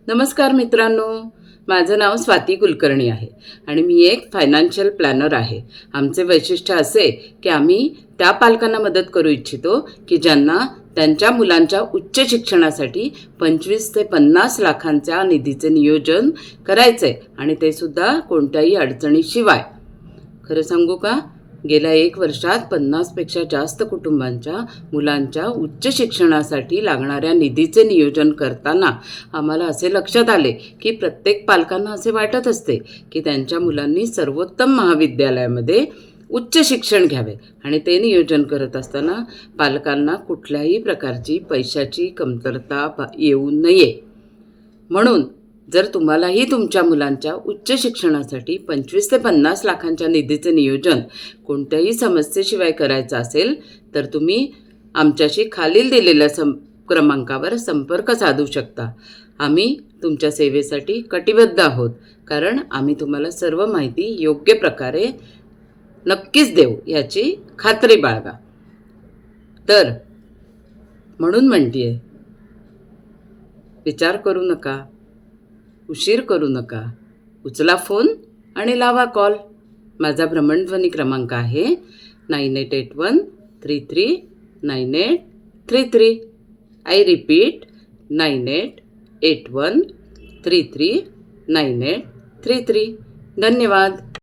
नमस्कार मित्रांनो, माझं नाव स्वाती कुलकर्णी आहे आणि मी एक फायनान्शियल प्लॅनर आहे. आमचे वैशिष्ट्य असे की आम्ही त्या पालकांना मदत करू इच्छितो की ज्यांना त्यांच्या मुलांच्या उच्च शिक्षणासाठी 25 ते 50 लाखांच्या निधीचे नियोजन करायचे आणि ते सुद्धा कोणत्याही अडचणीशिवाय. खरं सांगू का, गेल्या 1 वर्षात 50पेक्षा जास्त कुटुंबांच्या मुलांच्या उच्च शिक्षणासाठी लागणाऱ्या निधीचे नियोजन करताना आम्हाला असे लक्षात आले की प्रत्येक पालकांना असे वाटत असते की त्यांच्या मुलांनी सर्वोत्तम महाविद्यालयामध्ये उच्च शिक्षण घ्यावे आणि ते नियोजन करत असताना पालकांना कुठल्याही प्रकारची पैशाची कमतरता येऊ नये. म्हणून जर तुम्हालाही तुमच्या मुलांच्या उच्च शिक्षणासाठी 25 ते 50 लाखांच्या निधीचे नियोजन कोणत्याही समस्येशिवाय करायचं असेल तर तुम्ही आमच्याशी खालील दिलेल्या क्रमांकावर संपर्क साधू शकता. आम्ही तुमच्या सेवेसाठी कटिबद्ध आहोत, कारण आम्ही तुम्हाला सर्व माहिती योग्य प्रकारे नक्कीच देऊ याची खात्री बाळगा. तर म्हणून म्हणतेय, विचार करू नका, उशीर करू नका, उचला फोन आणि लावा कॉल. माझा भ्रमणध्वनी क्रमांक आहे 9881339833. I repeat 9881339833. धन्यवाद.